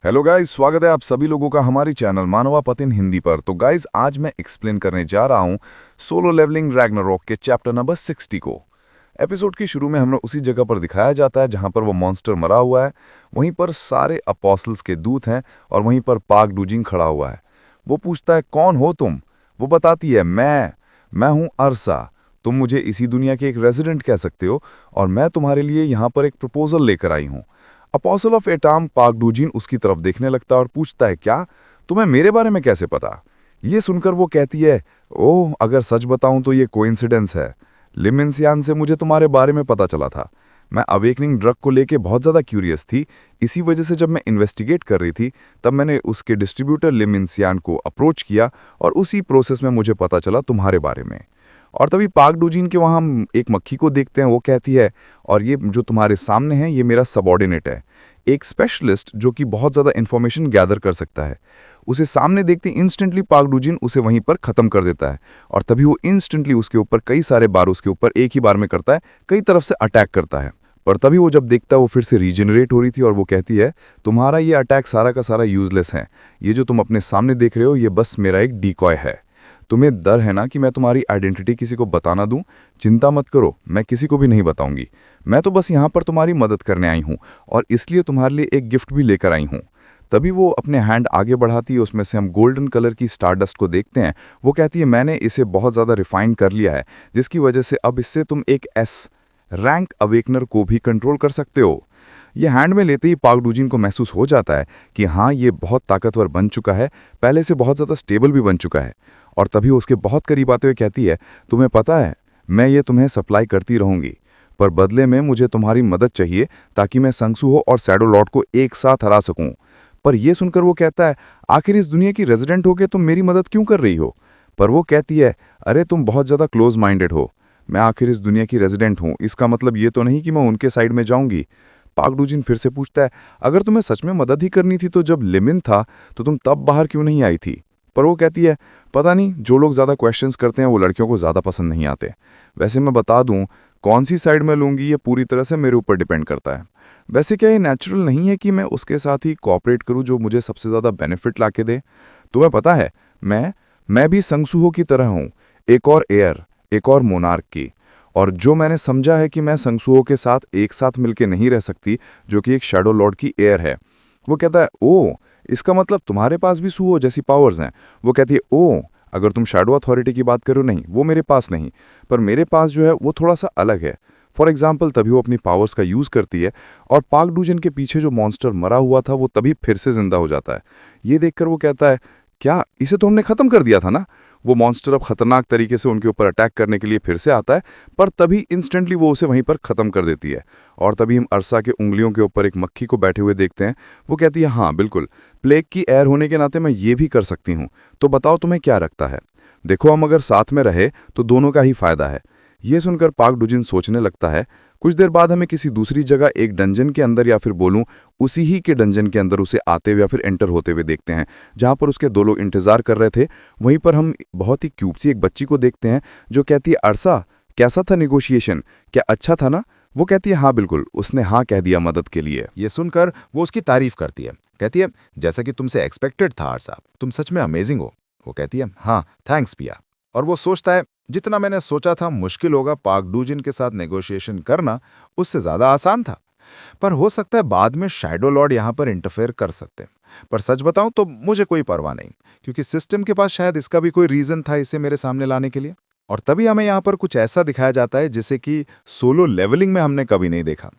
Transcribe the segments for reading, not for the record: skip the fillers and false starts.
Hello guys, स्वागत है आप सभी लोगों का हमारी चैनल मानवा पतिन हिंदी पर। तो गाइस, आज मैं एक्सप्लेन करने जा रहा हूं सोलो लेवलिंग रैग्नारोक के चैप्टर नंबर 60 को। एपिसोड की शुरू में हमें उसी जगह पर दिखाया जाता है जहां पर वो मॉन्स्टर मरा हुआ है। वहीं पर सारे अपॉस्टल्स के दूत हैं और वहीं पर पाक डूजिंग खड़ा हुआ है। वो पूछता है, कौन हो तुम? वो बताती है, मैं हूं अरसा। तुम मुझे इसी दुनिया के एक रेजिडेंट कह सकते हो और मैं तुम्हारे लिए यहाँ पर एक प्रपोजल लेकर आई हूँ। अपोस्टल ऑफ एटाम पाक डूजिन उसकी तरफ देखने लगता है और पूछता है, क्या तुम्हें मेरे बारे में कैसे पता? ये सुनकर वो कहती है, ओह, अगर सच बताऊं तो ये कोइंसिडेंस है। लिमिन्सियान से मुझे तुम्हारे बारे में पता चला था। मैं अवेकनिंग ड्रग को लेके बहुत ज़्यादा क्यूरियस थी। इसी वजह से जब मैं इन्वेस्टिगेट कर रही थी तब मैंने उसके डिस्ट्रीब्यूटर लिमिन्सियान को अप्रोच किया और उसी प्रोसेस में मुझे पता चला तुम्हारे बारे में। और तभी पाक डूजिन के वहाँ हम एक मक्खी को देखते हैं। वो कहती है, और ये जो तुम्हारे सामने है ये मेरा सबऑर्डिनेट है, एक स्पेशलिस्ट जो कि बहुत ज़्यादा इन्फॉर्मेशन गैदर कर सकता है। उसे सामने देखते इंस्टेंटली पाक डूजिन उसे वहीं पर ख़त्म कर देता है और तभी वो इंस्टेंटली उसके ऊपर कई सारे बार उसके ऊपर एक ही बार में करता है, कई तरफ से अटैक करता है। पर तभी वो जब देखता है वो फिर से रीजनरेट हो रही थी और वो कहती है, तुम्हारा ये अटैक सारा का सारा यूजलेस है। ये जो तुम अपने सामने देख रहे हो ये बस मेरा एक डिकॉय है। तुम्हें डर है ना कि मैं तुम्हारी आइडेंटिटी किसी को बताना दूं? चिंता मत करो, मैं किसी को भी नहीं बताऊंगी। मैं तो बस यहाँ पर तुम्हारी मदद करने आई हूँ और इसलिए तुम्हारे लिए एक गिफ्ट भी लेकर आई हूँ। तभी वो अपने हैंड आगे बढ़ाती है, उसमें से हम गोल्डन कलर की स्टारडस्ट को देखते हैं। वो कहती है, मैंने इसे बहुत ज़्यादा रिफाइन कर लिया है, जिसकी वजह से अब इससे तुम एक एस रैंक अवेकनर को भी कंट्रोल कर सकते हो। ये हैंड में लेते ही पाक डूजिन को महसूस हो जाता है कि हाँ, ये बहुत ताकतवर बन चुका है, पहले से बहुत ज़्यादा स्टेबल भी बन चुका है। और तभी उसके बहुत करीब आते हुए कहती है, तुम्हें पता है मैं ये तुम्हें सप्लाई करती रहूंगी, पर बदले में मुझे तुम्हारी मदद चाहिए ताकि मैं संगसुहो और शैडो लॉर्ड को एक साथ हरा सकूं। पर यह सुनकर वो कहता है, आखिर इस दुनिया की रेजिडेंट होकर तुम मेरी मदद क्यों कर रही हो? पर वो कहती है, अरे तुम बहुत ज़्यादा क्लोज माइंडेड हो। मैं आखिर इस दुनिया की रेजिडेंट हूँ, इसका मतलब ये तो नहीं कि मैं उनके साइड में जाऊंगी। पाक डूजिन फिर से पूछता है, अगर तुम्हें सच में मदद ही करनी थी तो जब लिमिन था तो तुम तब बाहर क्यों नहीं आई थी? पर वो कहती है, पता नहीं, जो लोग ज़्यादा क्वेश्चंस करते हैं वो लड़कियों को ज़्यादा पसंद नहीं आते। वैसे मैं बता दूं, कौन सी साइड में लूँगी ये पूरी तरह से मेरे ऊपर डिपेंड करता है। वैसे क्या ये नेचुरल नहीं है कि मैं उसके साथ ही कोऑपरेट करूं जो मुझे सबसे ज़्यादा बेनिफिट ला के दे? तुम्हें पता है, मैं भी संगसुहो की तरह हूँ, एक और एयर, एक और मोनार्क की। और जो मैंने समझा है कि मैं संगसुहो के साथ एक साथ मिलके नहीं रह सकती, जो कि एक शैडो लॉर्ड की एयर है। वो कहता है, ओ, इसका मतलब तुम्हारे पास भी सुहो जैसी पावर्स हैं। वो कहती है, ओ, अगर तुम शैडो अथॉरिटी की बात करो, नहीं, वो मेरे पास नहीं, पर मेरे पास जो है वो थोड़ा सा अलग है। फॉर एग्जाम्पल, तभी वो अपनी पावर्स का यूज़ करती है और पाक डूजन के पीछे जो मॉन्स्टर मरा हुआ था वो तभी फिर से जिंदा हो जाता है। ये देखकर वो कहता है, क्या इसे तो हमने ख़त्म कर दिया था ना? वो मॉन्स्टर अब खतरनाक तरीके से उनके ऊपर अटैक करने के लिए फिर से आता है, पर तभी इंस्टेंटली वो उसे वहीं पर ख़त्म कर देती है। और तभी हम अरसा के उंगलियों के ऊपर एक मक्खी को बैठे हुए देखते हैं। वो कहती है, हाँ बिल्कुल, प्लेग की एयर होने के नाते मैं ये भी कर सकती हूँ। तो बताओ तुम्हें क्या रखता है? देखो, हम अगर साथ में रहे तो दोनों का ही फायदा है। ये सुनकर पाक डूजिन सोचने लगता है। कुछ देर बाद हमें किसी दूसरी जगह एक डंजन के अंदर, या फिर बोलूं उसी ही के डंजन के अंदर उसे आते हुए या फिर एंटर होते हुए देखते हैं, जहां पर उसके दो लोग इंतजार कर रहे थे। वहीं पर हम बहुत ही क्यूट सी एक बच्ची को देखते हैं जो कहती है, अरसा, कैसा था नेगोशिएशन? क्या अच्छा था ना? वो कहती है, हाँ बिल्कुल, उसने हाँ कह दिया मदद के लिए। ये सुनकर वो उसकी तारीफ करती है। कहती है, जैसा कि तुमसे एक्सपेक्टेड था अरसा, तुम सच में अमेजिंग हो। वो कहती है, हाँ थैंक्स पिया। और वो सोचता है, जितना मैंने सोचा था मुश्किल होगा पाक डूजिन के साथ नेगोशिएशन करना, उससे ज्यादा आसान था। पर हो सकता है बाद में शैडो लॉर्ड यहाँ पर इंटरफेयर कर सकते हैं। पर सच बताऊं तो मुझे कोई परवाह नहीं, क्योंकि सिस्टम के पास शायद इसका भी कोई रीजन था इसे मेरे सामने लाने के लिए। और तभी हमें यहाँ पर कुछ ऐसा दिखाया जाता है जिसे कि सोलो लेवलिंग में हमने कभी नहीं देखा।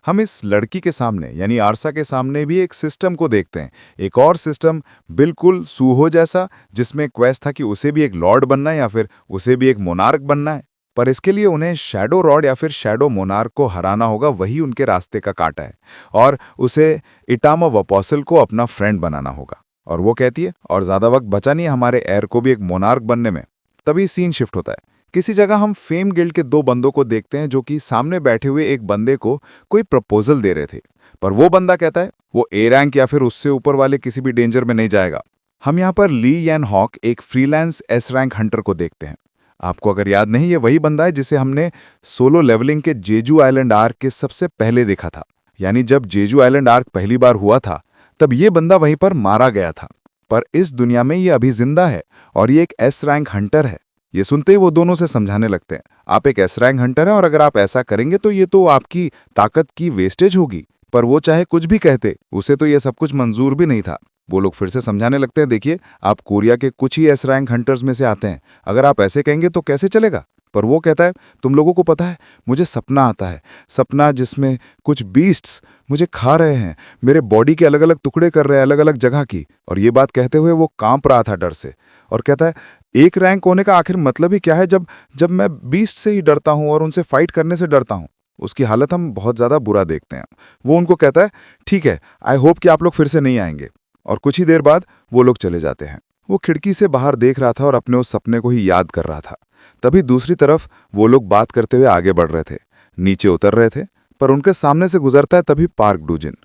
हम इस लड़की के सामने यानी आरसा के सामने भी एक सिस्टम को देखते हैं, एक और सिस्टम बिल्कुल सूहो जैसा, जिसमें क्वेस्ट था कि उसे भी एक लॉर्ड बनना है या फिर उसे भी एक मोनार्क बनना है। पर इसके लिए उन्हें शैडो रॉड या फिर शैडो मोनार्क को हराना होगा, वही उनके रास्ते का कांटा है। और उसे इटाम ऑफ अपोस्टल को अपना फ्रेंड बनाना होगा। और वो कहती है, और ज्यादा वक्त बचा नहीं है हमारे एयर को भी एक मोनार्क बनने में। तभी सीन शिफ्ट होता है। किसी जगह हम फेम गिल्ड के दो बंदों को देखते हैं जो कि सामने बैठे हुए एक बंदे को कोई प्रपोजल दे रहे थे। पर वो बंदा कहता है वो ए रैंक या फिर उससे ऊपर वाले किसी भी डेंजर में नहीं जाएगा। हम यहाँ पर ली यैन हॉक, एक फ्रीलांस एस रैंक हंटर को देखते हैं। आपको अगर याद नहीं, ये वही बंदा है जिसे हमने सोलो लेवलिंग के जेजू आइलैंड आर्क के सबसे पहले देखा था। यानी जब जेजू आइलैंड आर्क पहली बार हुआ था तब ये बंदा वहीं पर मारा गया था, पर इस दुनिया में ये अभी जिंदा है और ये एक एस रैंक हंटर है। ये सुनते ही वो दोनों से समझाने लगते हैं, आप एक एस रैंक हंटर हैं और अगर आप ऐसा करेंगे तो ये तो आपकी ताकत की वेस्टेज होगी। पर वो चाहे कुछ भी कहते, उसे तो ये सब कुछ मंजूर भी नहीं था। वो लोग फिर से समझाने लगते हैं, देखिए आप कोरिया के कुछ ही एस रैंक हंटर्स में से आते हैं, अगर आप ऐसे कहेंगे तो कैसे चलेगा। पर वो कहता है, तुम लोगों को पता है मुझे सपना आता है, सपना जिसमें कुछ बीस्ट्स मुझे खा रहे हैं, मेरे बॉडी के अलग अलग टुकड़े कर रहे हैं अलग अलग जगह की। और ये बात कहते हुए वो कांप रहा था डर से और कहता है, एक रैंक होने का आखिर मतलब ही क्या है जब मैं बीस्ट से ही डरता हूं और उनसे फाइट करने से डरता हूं। उसकी हालत हम बहुत ज़्यादा बुरा देखते हैं। वो उनको कहता है, ठीक है, आई होप कि आप लोग फिर से नहीं आएंगे। और कुछ ही देर बाद वो लोग चले जाते हैं। वो खिड़की से बाहर देख रहा था और अपने उस सपने को ही याद कर रहा था। तभी दूसरी तरफ वो लोग बात करते हुए आगे बढ़ रहे थे, नीचे उतर रहे थे, पर उनके सामने से गुजरता है तभी पार्क डूजिन।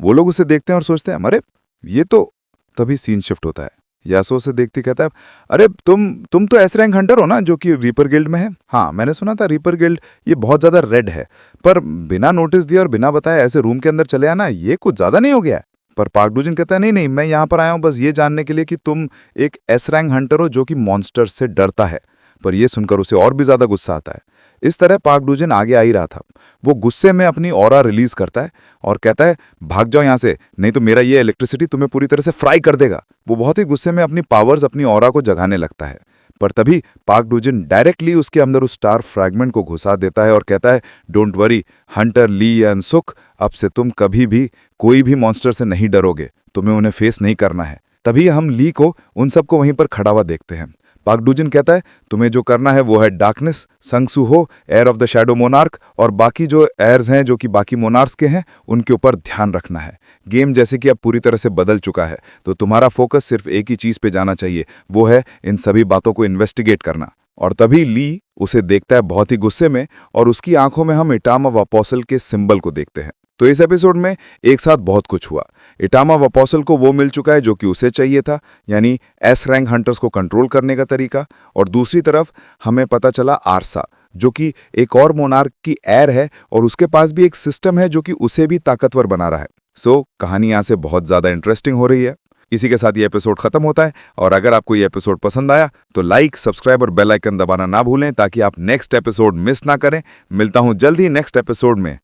वो लोग उसे देखते हैं और सोचते हैं, अरे ये तो। तभी सीन शिफ्ट होता है। यासो उसे देखते कहता है, अरे तुम तो एस रैंक हंटर हो ना जो कि रीपर गिल्ड में है। हाँ, मैंने सुना था रीपर गिल्ड ये बहुत ज्यादा रेड है, पर बिना नोटिस दिए और बिना बताए ऐसे रूम के अंदर चले आना, ये कुछ ज्यादा नहीं हो गया है। पर पार्क डूजिन कहता है, नहीं नहीं, मैं यहाँ पर आया हूँ बस ये जानने के लिए कि तुम एक एस रैंक हंटर हो जो कि मॉन्स्टर से डरता है। पर यह सुनकर उसे और भी ज्यादा गुस्सा आता है। इस तरह पार्क डूजिन आगे आ ही रहा था। वो गुस्से में अपनी ऑरा रिलीज करता है और कहता है, भाग जाओ यहाँ से, नहीं तो मेरा ये इलेक्ट्रिसिटी तुम्हें पूरी तरह से फ्राई कर देगा। वो बहुत ही गुस्से में अपनी पावर्स अपनी ऑरा को जगाने लगता है। पर तभी पार्क डूजिन डायरेक्टली उसके अंदर उस स्टार फ्रैगमेंट को घुसा देता है और कहता है, don't worry hunter Lee and Suk, अब से तुम कभी भी कोई भी मॉन्स्टर से नहीं डरोगे, तुम्हें उन्हें फेस नहीं करना है। तभी हम ली को उन सबको वहीं पर खड़ा हुआ देखते हैं। पार्क डूजिन कहता है, तुम्हें जो करना है वो है डार्कनेस, संगसू हो, air of the shadow monarch और बाकी जो एयर्स हैं जो कि बाकी मोनार्क्स के हैं उनके ऊपर ध्यान रखना है। गेम जैसे कि अब पूरी तरह से बदल चुका है, तो तुम्हारा फोकस सिर्फ एक ही चीज पे जाना चाहिए, वो है इन सभी बातों को इन्वेस्टिगेट करना। और तभी ली उसे देखता है बहुत ही गुस्से में और उसकी आंखों में हम इटामा वापोसल के सिंबल को देखते हैं। तो इस एपिसोड में एक साथ बहुत कुछ हुआ। इटामा वापोसल को वो मिल चुका है जो कि उसे चाहिए था, यानी एस रैंक हंटर्स को कंट्रोल करने का तरीका। और दूसरी तरफ हमें पता चला आरसा, जो कि एक और मोनार्क की एयर है और उसके पास भी एक सिस्टम है जो कि उसे भी ताकतवर बना रहा है। सो कहानी यहाँ से बहुत ज़्यादा इंटरेस्टिंग हो रही है। इसी के साथ ये एपिसोड खत्म होता है और अगर आपको ये एपिसोड पसंद आया तो लाइक, सब्सक्राइब और बेल आइकन दबाना ना भूलें ताकि आप नेक्स्ट एपिसोड मिस ना करें। मिलता हूं जल्द ही नेक्स्ट एपिसोड में।